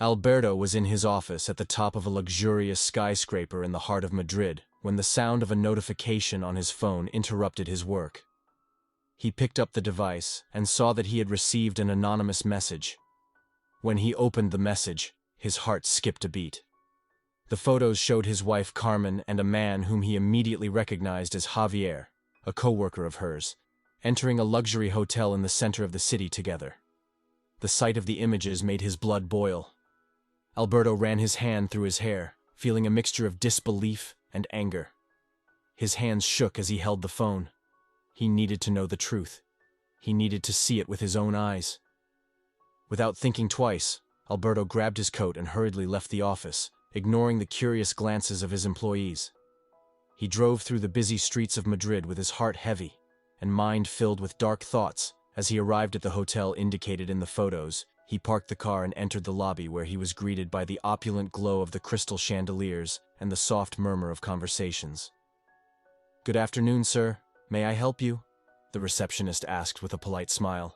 Alberto was in his office at the top of a luxurious skyscraper in the heart of Madrid when the sound of a notification on his phone interrupted his work. He picked up the device and saw that he had received an anonymous message. When he opened the message, his heart skipped a beat. The photos showed his wife Carmen and a man whom he immediately recognized as Javier, a co-worker of hers, entering a luxury hotel in the center of the city together. The sight of the images made his blood boil. Alberto ran his hand through his hair, feeling a mixture of disbelief and anger. His hands shook as he held the phone. He needed to know the truth. He needed to see it with his own eyes. Without thinking twice, Alberto grabbed his coat and hurriedly left the office, ignoring the curious glances of his employees. He drove through the busy streets of Madrid with his heart heavy and mind filled with dark thoughts. As he arrived at the hotel indicated in the photos, he parked the car and entered the lobby where he was greeted by the opulent glow of the crystal chandeliers and the soft murmur of conversations. "Good afternoon, sir. May I help you?" the receptionist asked with a polite smile.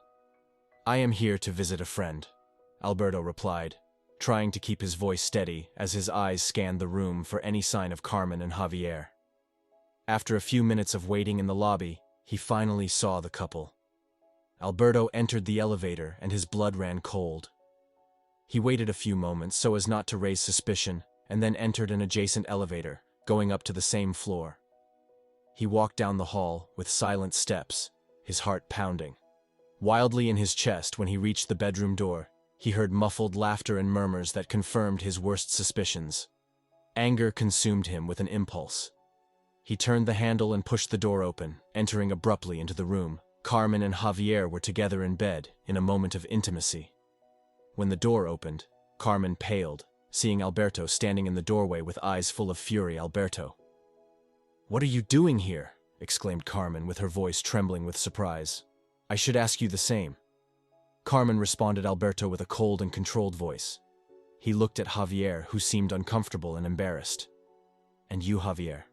"I am here to visit a friend," Alberto replied, trying to keep his voice steady as his eyes scanned the room for any sign of Carmen and Javier. After a few minutes of waiting in the lobby, he finally saw the couple. Alberto entered the elevator and his blood ran cold. He waited a few moments so as not to raise suspicion and then entered an adjacent elevator, going up to the same floor. He walked down the hall with silent steps, his heart pounding. Wildly in his chest when he reached the bedroom door, he heard muffled laughter and murmurs that confirmed his worst suspicions. Anger consumed him with an impulse. He turned the handle and pushed the door open, entering abruptly into the room. Carmen and Javier were together in bed, in a moment of intimacy. When the door opened, Carmen paled, seeing Alberto standing in the doorway with eyes full of fury. "Alberto, what are you doing here?" exclaimed Carmen with her voice trembling with surprise. "I should ask you the same." Carmen responded Alberto with a cold and controlled voice. He looked at Javier, who seemed uncomfortable and embarrassed. "And you, Javier?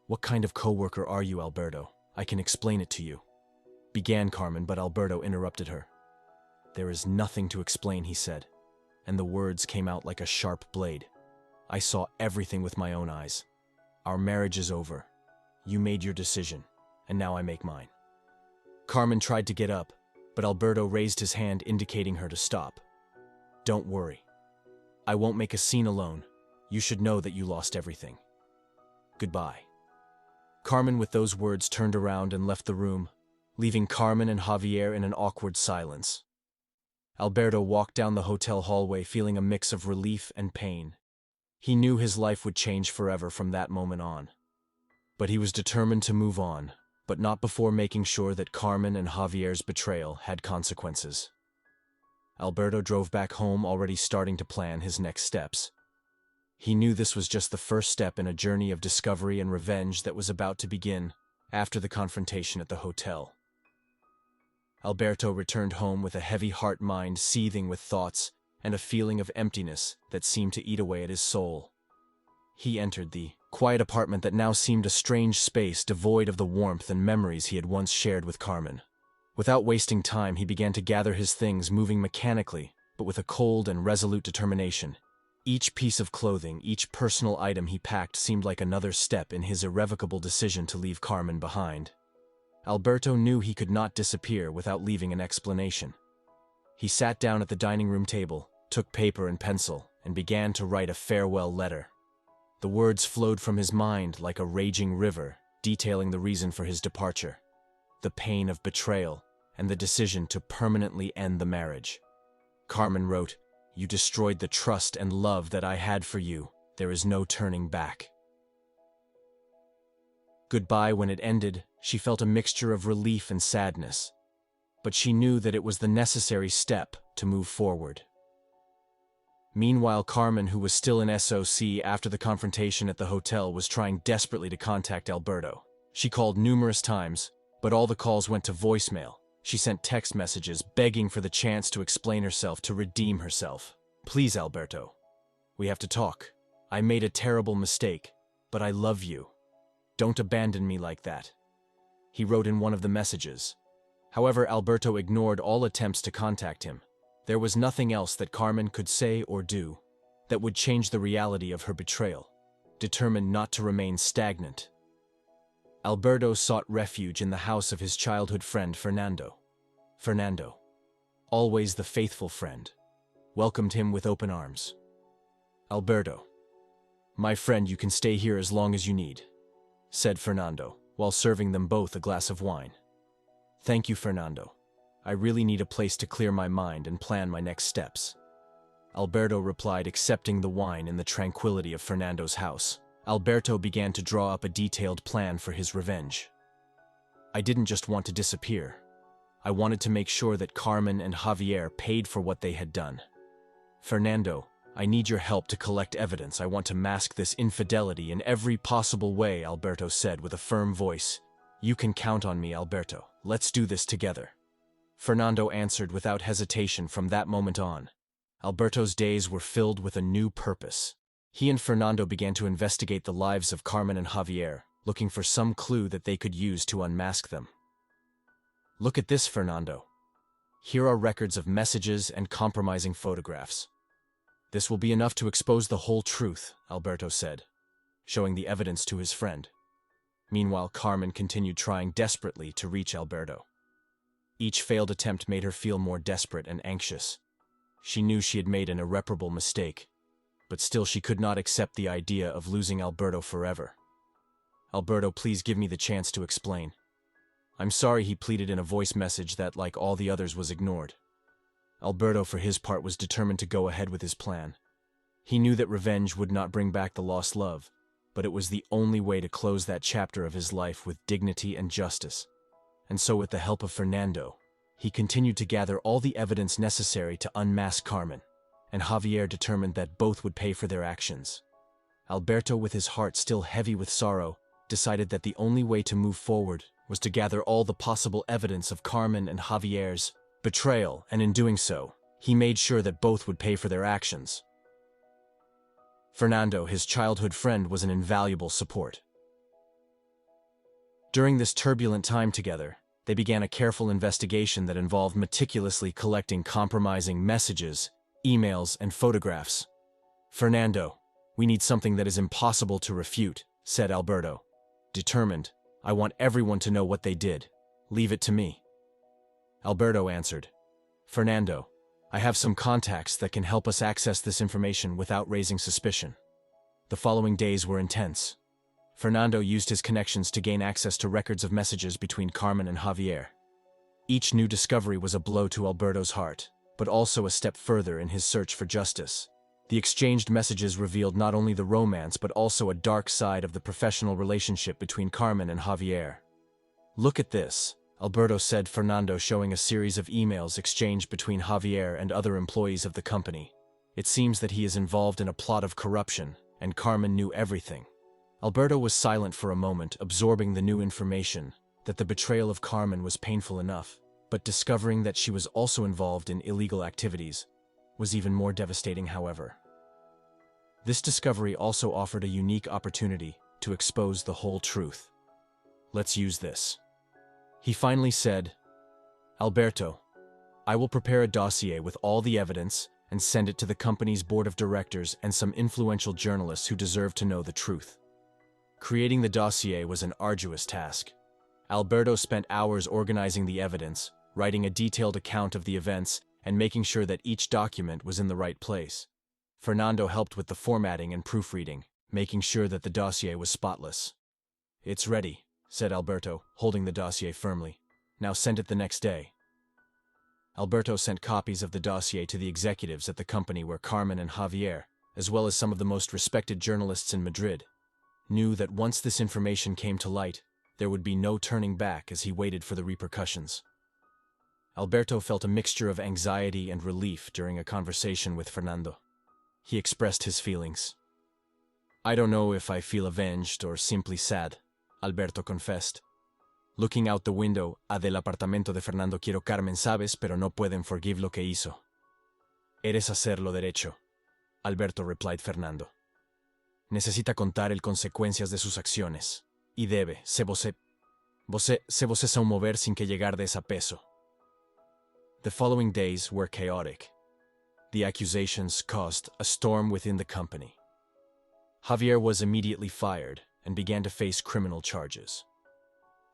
What kind of co-worker are you, Alberto? I can explain it to you," began Carmen, but Alberto interrupted her. "There is nothing to explain," he said, and the words came out like a sharp blade. "I saw everything with my own eyes. Our marriage is over. You made your decision, and now I make mine." Carmen tried to get up, but Alberto raised his hand indicating her to stop. "Don't worry. I won't make a scene alone. You should know that you lost everything. Goodbye." Carmen with those words turned around and left the room, leaving Carmen and Javier in an awkward silence. Alberto walked down the hotel hallway feeling a mix of relief and pain. He knew his life would change forever from that moment on. But he was determined to move on, but not before making sure that Carmen and Javier's betrayal had consequences. Alberto drove back home already starting to plan his next steps. He knew this was just the first step in a journey of discovery and revenge that was about to begin after the confrontation at the hotel. Alberto returned home with a heavy heart-mind seething with thoughts and a feeling of emptiness that seemed to eat away at his soul. He entered the quiet apartment that now seemed a strange space devoid of the warmth and memories he had once shared with Carmen. Without wasting time, he began to gather his things, moving mechanically, but with a cold and resolute determination. Each piece of clothing, each personal item he packed seemed like another step in his irrevocable decision to leave Carmen behind. Alberto knew he could not disappear without leaving an explanation. He sat down at the dining room table, took paper and pencil, and began to write a farewell letter. The words flowed from his mind like a raging river, detailing the reason for his departure, the pain of betrayal, and the decision to permanently end the marriage. Carmen wrote, "You destroyed the trust and love that I had for you. There is no turning back." Goodbye. When it ended, she felt a mixture of relief and sadness, but she knew that it was the necessary step to move forward. Meanwhile, Carmen, who was still in SOC after the confrontation at the hotel, was trying desperately to contact Alberto. She called numerous times, but all the calls went to voicemail. She sent text messages begging for the chance to explain herself, to redeem herself. "Please, Alberto, we have to talk. I made a terrible mistake, but I love you. Don't abandon me like that," he wrote in one of the messages. However, Alberto ignored all attempts to contact him. There was nothing else that Carmen could say or do that would change the reality of her betrayal, determined not to remain stagnant. Alberto sought refuge in the house of his childhood friend Fernando. Fernando, always the faithful friend, welcomed him with open arms. "Alberto, my friend, you can stay here as long as you need," said Fernando, while serving them both a glass of wine. "Thank you, Fernando. I really need a place to clear my mind and plan my next steps," Alberto replied, accepting the wine in the tranquility of Fernando's house. Alberto began to draw up a detailed plan for his revenge. "I didn't just want to disappear. I wanted to make sure that Carmen and Javier paid for what they had done. Fernando, I need your help to collect evidence. I want to mask this infidelity in every possible way," Alberto said with a firm voice. "You can count on me, Alberto. Let's do this together." Fernando answered without hesitation. From that moment on, Alberto's days were filled with a new purpose. He and Fernando began to investigate the lives of Carmen and Javier, looking for some clue that they could use to unmask them. "Look at this, Fernando. Here are records of messages and compromising photographs. This will be enough to expose the whole truth," Alberto said, showing the evidence to his friend. Meanwhile, Carmen continued trying desperately to reach Alberto. Each failed attempt made her feel more desperate and anxious. She knew she had made an irreparable mistake, but still she could not accept the idea of losing Alberto forever. "Alberto, please give me the chance to explain. I'm sorry," he pleaded in a voice message that, like all the others, was ignored. Alberto, for his part, was determined to go ahead with his plan. He knew that revenge would not bring back the lost love, but it was the only way to close that chapter of his life with dignity and justice. And so, with the help of Fernando, he continued to gather all the evidence necessary to unmask Carmen, and Javier determined that both would pay for their actions. Alberto, with his heart still heavy with sorrow, decided that the only way to move forward was to gather all the possible evidence of Carmen and Javier's betrayal, and in doing so, he made sure that both would pay for their actions. Fernando, his childhood friend, was an invaluable support. During this turbulent time together, they began a careful investigation that involved meticulously collecting compromising messages, emails, and photographs. "Fernando, we need something that is impossible to refute," said Alberto. Determined, "I want everyone to know what they did. Leave it to me." Alberto answered, "Fernando, I have some contacts that can help us access this information without raising suspicion." The following days were intense. Fernando used his connections to gain access to records of messages between Carmen and Javier. Each new discovery was a blow to Alberto's heart, but also a step further in his search for justice. The exchanged messages revealed not only the romance but also a dark side of the professional relationship between Carmen and Javier. "Look at this," Alberto said, Fernando showing a series of emails exchanged between Javier and other employees of the company. "It seems that he is involved in a plot of corruption, and Carmen knew everything." Alberto was silent for a moment, absorbing the new information. That the betrayal of Carmen was painful enough, but discovering that she was also involved in illegal activities was even more devastating, however. This discovery also offered a unique opportunity to expose the whole truth. "Let's use this," he finally said. "Alberto, I will prepare a dossier with all the evidence and send it to the company's board of directors and some influential journalists who deserve to know the truth." Creating the dossier was an arduous task. Alberto spent hours organizing the evidence, writing a detailed account of the events, and making sure that each document was in the right place. Fernando helped with the formatting and proofreading, making sure that the dossier was spotless. "It's ready," said Alberto, holding the dossier firmly. "Now send it the next day." Alberto sent copies of the dossier to the executives at the company where Carmen and Javier, as well as some of the most respected journalists in Madrid, knew that once this information came to light, there would be no turning back as he waited for the repercussions. Alberto felt a mixture of anxiety and relief during a conversation with Fernando. He expressed his feelings. "I don't know if I feel avenged or simply sad," Alberto confessed. Looking out the window del apartamento de Fernando, "Quiero Carmen, sabes, pero no pueden forgive lo que hizo." "Eres hacerlo derecho," Alberto replied Fernando. "Necesita contar el consecuencias de sus acciones. Y debe, se você são mover sin que llegar de esa peso." The following days were chaotic. The accusations caused a storm within the company. Javier was immediately fired and began to face criminal charges.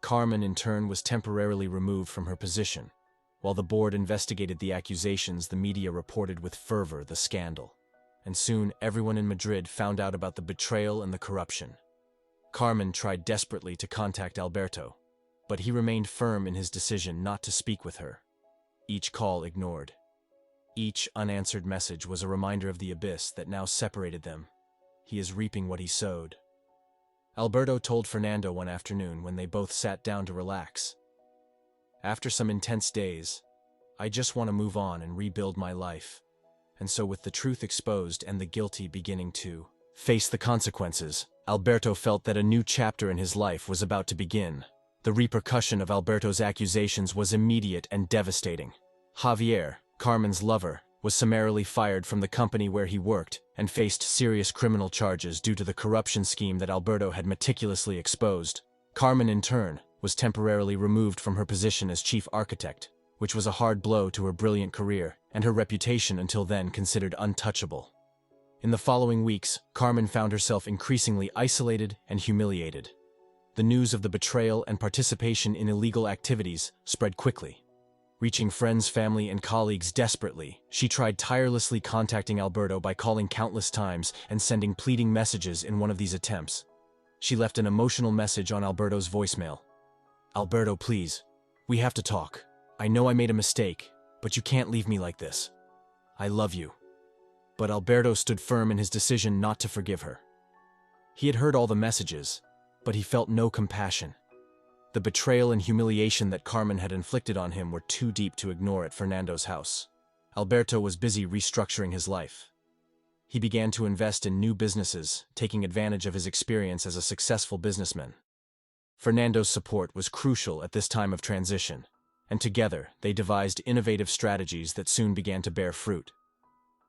Carmen, in turn, was temporarily removed from her position. While the board investigated the accusations, the media reported with fervor the scandal. And soon, everyone in Madrid found out about the betrayal and the corruption. Carmen tried desperately to contact Alberto, but he remained firm in his decision not to speak with her. Each call ignored. Each unanswered message was a reminder of the abyss that now separated them. He is reaping what he sowed. Alberto told Fernando one afternoon when they both sat down to relax. After some intense days, I just want to move on and rebuild my life. And so with the truth exposed and the guilty beginning to face the consequences, Alberto felt that a new chapter in his life was about to begin. The repercussion of Alberto's accusations was immediate and devastating. Javier, Carmen's lover, was summarily fired from the company where he worked and faced serious criminal charges due to the corruption scheme that Alberto had meticulously exposed. Carmen, in turn, was temporarily removed from her position as chief architect, which was a hard blow to her brilliant career and her reputation until then considered untouchable. In the following weeks, Carmen found herself increasingly isolated and humiliated. The news of the betrayal and participation in illegal activities spread quickly. Reaching friends, family, and colleagues desperately, she tried tirelessly contacting Alberto by calling countless times and sending pleading messages in one of these attempts. She left an emotional message on Alberto's voicemail. "Alberto, please, we have to talk. I know I made a mistake, but you can't leave me like this. I love you." But Alberto stood firm in his decision not to forgive her. He had heard all the messages, but he felt no compassion. The betrayal and humiliation that Carmen had inflicted on him were too deep to ignore at Fernando's house. Alberto was busy restructuring his life. He began to invest in new businesses, taking advantage of his experience as a successful businessman. Fernando's support was crucial at this time of transition, and together they devised innovative strategies that soon began to bear fruit.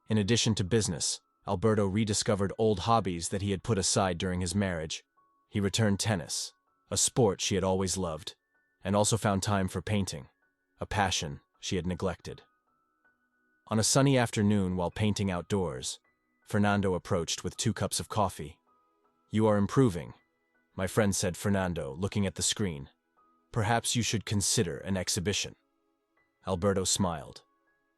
In addition to business, Alberto rediscovered old hobbies that he had put aside during his marriage. He returned tennis, a sport she had always loved, and also found time for painting, a passion she had neglected. On a sunny afternoon while painting outdoors, Fernando approached with 2 cups of coffee. "You are improving," my friend said, Fernando, looking at the screen. "Perhaps you should consider an exhibition." Alberto smiled,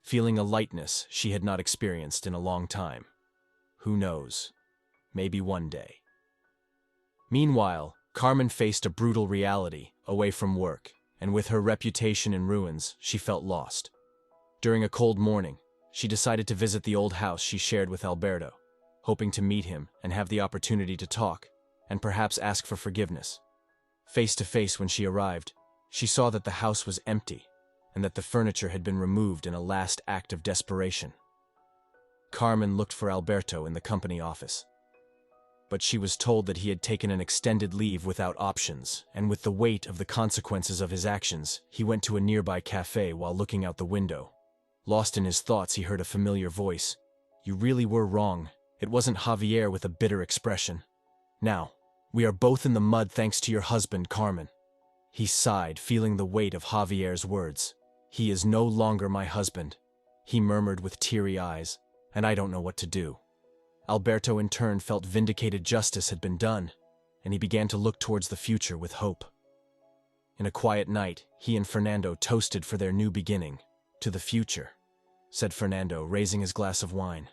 feeling a lightness she had not experienced in a long time. Who knows? Maybe one day. Meanwhile, Carmen faced a brutal reality away from work, and with her reputation in ruins, she felt lost. During a cold morning, she decided to visit the old house she shared with Alberto, hoping to meet him and have the opportunity to talk, and perhaps ask for forgiveness. Face to face when she arrived, she saw that the house was empty, and that the furniture had been removed in a last act of desperation. Carmen looked for Alberto in the company office, but she was told that he had taken an extended leave without options, and with the weight of the consequences of his actions, he went to a nearby cafe while looking out the window. Lost in his thoughts, he heard a familiar voice. "You really were wrong." It wasn't Javier with a bitter expression. "Now, we are both in the mud thanks to your husband, Carmen." He sighed, feeling the weight of Javier's words. "He is no longer my husband," he murmured with teary eyes, "and I don't know what to do." Alberto in turn felt vindicated. Justice had been done, and he began to look towards the future with hope. In a quiet night, he and Fernando toasted for their new beginning. "To the future," said Fernando, raising his glass of wine.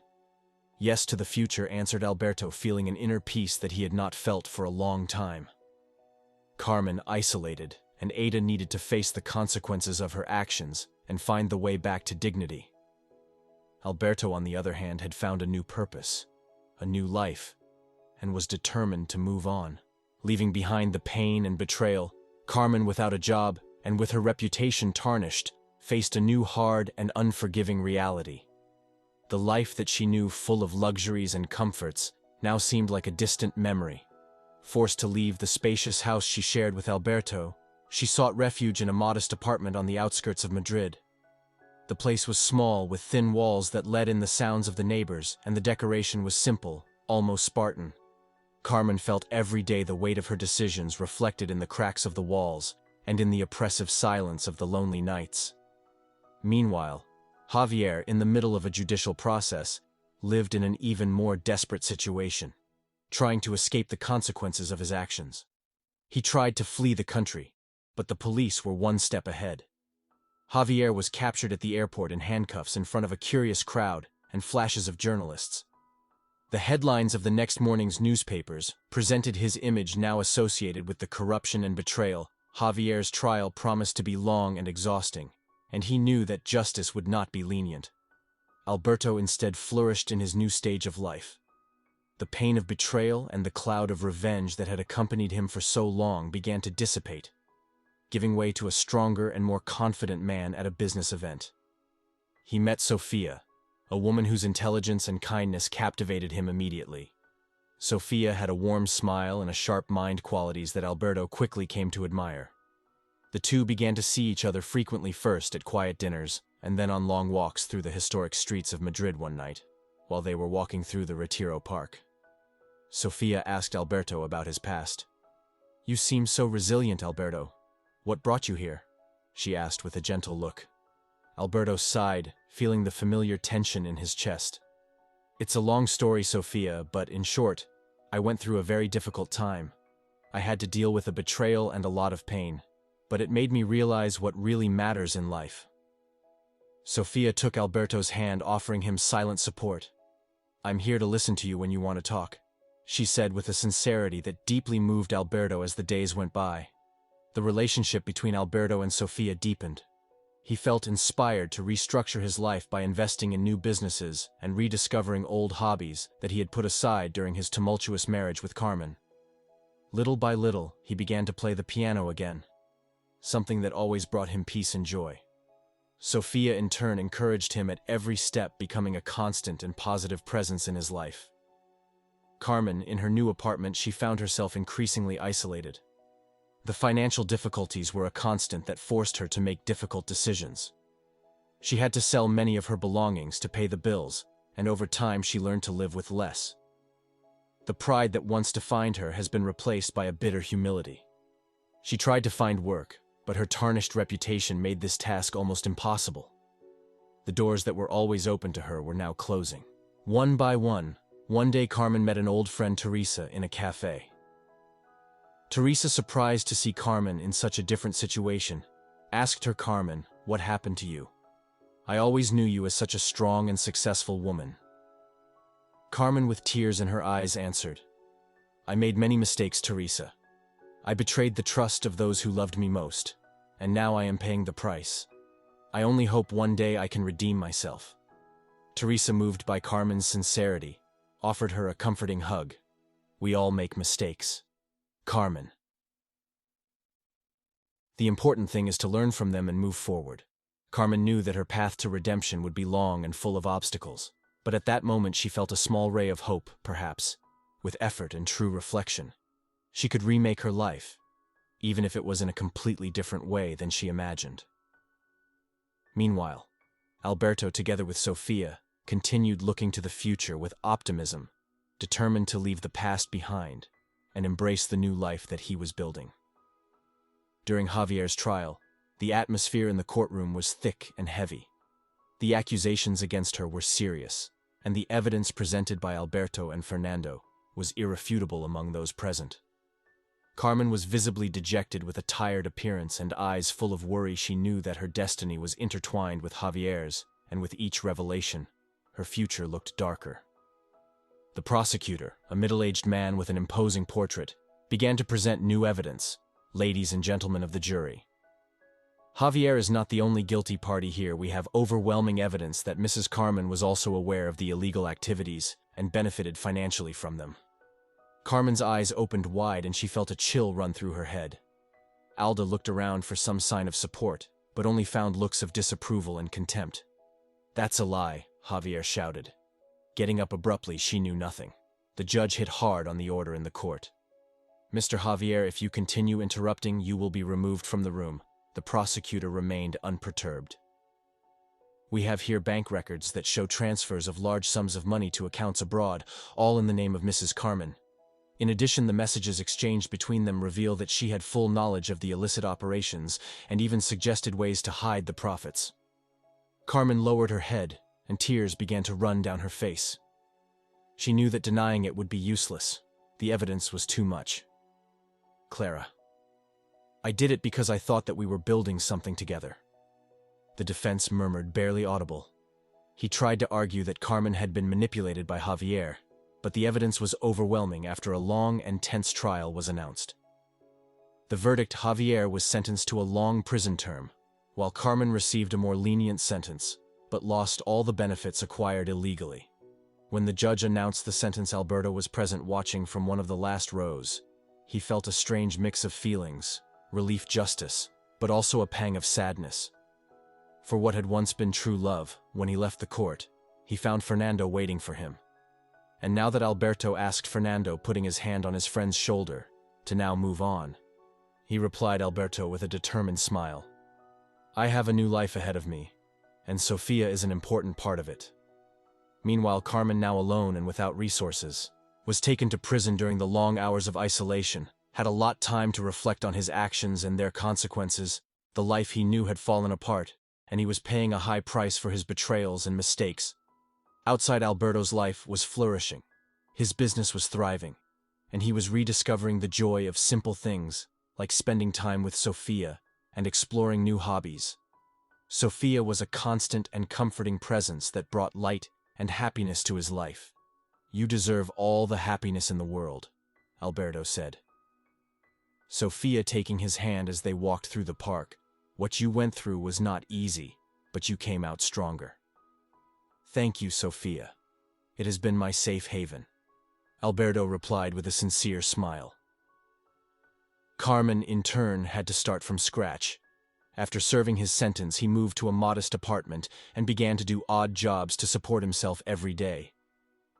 "Yes, to the future," answered Alberto, feeling an inner peace that he had not felt for a long time. Carmen isolated, and Ada needed to face the consequences of her actions and find the way back to dignity. Alberto, on the other hand, had found a new purpose, a new life, and was determined to move on. Leaving behind the pain and betrayal, Carmen, without a job and with her reputation tarnished, faced a new hard and unforgiving reality. The life that she knew, full of luxuries and comforts, now seemed like a distant memory. Forced to leave the spacious house she shared with Alberto, she sought refuge in a modest apartment on the outskirts of Madrid. The place was small, with thin walls that let in the sounds of the neighbors, and the decoration was simple, almost Spartan. Carmen felt every day the weight of her decisions reflected in the cracks of the walls and in the oppressive silence of the lonely nights. Meanwhile, Javier, in the middle of a judicial process, lived in an even more desperate situation, trying to escape the consequences of his actions. He tried to flee the country, but the police were one step ahead. Javier was captured at the airport in handcuffs in front of a curious crowd and flashes of journalists. The headlines of the next morning's newspapers presented his image now associated with the corruption and betrayal. Javier's trial promised to be long and exhausting, and he knew that justice would not be lenient. Alberto instead flourished in his new stage of life. The pain of betrayal and the cloud of revenge that had accompanied him for so long began to dissipate, giving way to a stronger and more confident man at a business event. He met Sofia, a woman whose intelligence and kindness captivated him immediately. Sofia had a warm smile and a sharp mind, qualities that Alberto quickly came to admire. The two began to see each other frequently, first at quiet dinners and then on long walks through the historic streets of Madrid. One night, while they were walking through the Retiro Park, Sofia asked Alberto about his past. "You seem so resilient, Alberto. What brought you here?" she asked with a gentle look. Alberto sighed, feeling the familiar tension in his chest. "It's a long story, Sofia, but in short, I went through a very difficult time. I had to deal with a betrayal and a lot of pain, but it made me realize what really matters in life." Sofia took Alberto's hand, offering him silent support. "I'm here to listen to you when you want to talk," she said with a sincerity that deeply moved Alberto. As the days went by, the relationship between Alberto and Sofia deepened. He felt inspired to restructure his life by investing in new businesses and rediscovering old hobbies that he had put aside during his tumultuous marriage with Carmen. Little by little, he began to play the piano again, something that always brought him peace and joy. Sofia, in turn, encouraged him at every step, becoming a constant and positive presence in his life. Carmen, in her new apartment, she found herself increasingly isolated. The financial difficulties were a constant that forced her to make difficult decisions. She had to sell many of her belongings to pay the bills, and over time she learned to live with less. The pride that once defined her has been replaced by a bitter humility. She tried to find work, but her tarnished reputation made this task almost impossible. The doors that were always open to her were now closing. One by one day Carmen met an old friend, Teresa, in a cafe. Teresa, surprised to see Carmen in such a different situation, asked her, "Carmen, what happened to you? I always knew you as such a strong and successful woman." Carmen, with tears in her eyes, answered, "I made many mistakes, Teresa. I betrayed the trust of those who loved me most, and now I am paying the price. I only hope one day I can redeem myself." Teresa, moved by Carmen's sincerity, offered her a comforting hug. "We all make mistakes, Carmen. The important thing is to learn from them and move forward." Carmen knew that her path to redemption would be long and full of obstacles, but at that moment she felt a small ray of hope. Perhaps, with effort and true reflection, she could remake her life, even if it was in a completely different way than she imagined. Meanwhile, Alberto, together with Sofia, continued looking to the future with optimism, determined to leave the past behind and embrace the new life that he was building. During Javier's trial, the atmosphere in the courtroom was thick and heavy. The accusations against her were serious, and the evidence presented by Alberto and Fernando was irrefutable among those present. Carmen was visibly dejected, with a tired appearance and eyes full of worry. She knew that her destiny was intertwined with Javier's, and with each revelation, her future looked darker. The prosecutor, a middle-aged man with an imposing portrait, began to present new evidence. "Ladies and gentlemen of the jury, Javier is not the only guilty party here. We have overwhelming evidence that Mrs. Carmen was also aware of the illegal activities and benefited financially from them." Carmen's eyes opened wide and she felt a chill run through her head. Alda looked around for some sign of support, but only found looks of disapproval and contempt. "That's a lie," Javier shouted. Getting up abruptly, she knew nothing. The judge hit hard on the order in the court. "Mr. Javier, if you continue interrupting, you will be removed from the room." The prosecutor remained unperturbed. "We have here bank records that show transfers of large sums of money to accounts abroad, all in the name of Mrs. Carmen. In addition, the messages exchanged between them reveal that she had full knowledge of the illicit operations and even suggested ways to hide the profits." Carmen lowered her head, and tears began to run down her face. She knew that denying it would be useless. The evidence was too much. Clara. I did it because I thought that we were building something together. The defense murmured, barely audible. He tried to argue that Carmen had been manipulated by Javier, but the evidence was overwhelming after a long and tense trial was announced. The verdict: Javier was sentenced to a long prison term, while Carmen received a more lenient sentence, but lost all the benefits acquired illegally. When the judge announced the sentence, Alberto was present, watching from one of the last rows. He felt a strange mix of feelings: relief, justice, but also a pang of sadness. For what had once been true love, when he left the court, he found Fernando waiting for him. And now that Alberto asked Fernando, putting his hand on his friend's shoulder, to now move on, he replied Alberto with a determined smile. I have a new life ahead of me, and Sofia is an important part of it. Meanwhile, Carmen, now alone and without resources, was taken to prison during the long hours of isolation, had a lot time to reflect on his actions and their consequences. The life he knew had fallen apart, and he was paying a high price for his betrayals and mistakes. Outside, Alberto's life was flourishing. His business was thriving, and he was rediscovering the joy of simple things, like spending time with Sofia and exploring new hobbies. Sofia was a constant and comforting presence that brought light and happiness to his life. You deserve all the happiness in the world, Alberto said. Sofia taking his hand as they walked through the park. What you went through was not easy, but you came out stronger. Thank you, Sofia. It has been my safe haven, Alberto replied with a sincere smile. Carmen, in turn, had to start from scratch. After serving his sentence, he moved to a modest apartment and began to do odd jobs to support himself every day.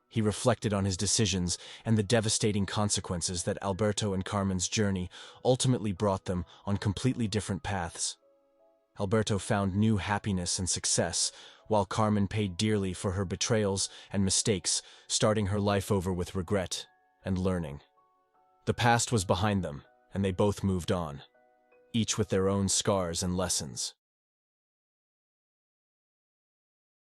He reflected on his decisions and the devastating consequences that Alberto and Carmen's journey ultimately brought them on completely different paths. Alberto found new happiness and success, while Carmen paid dearly for her betrayals and mistakes, starting her life over with regret and learning. The past was behind them, and they both moved on, each with their own scars and lessons.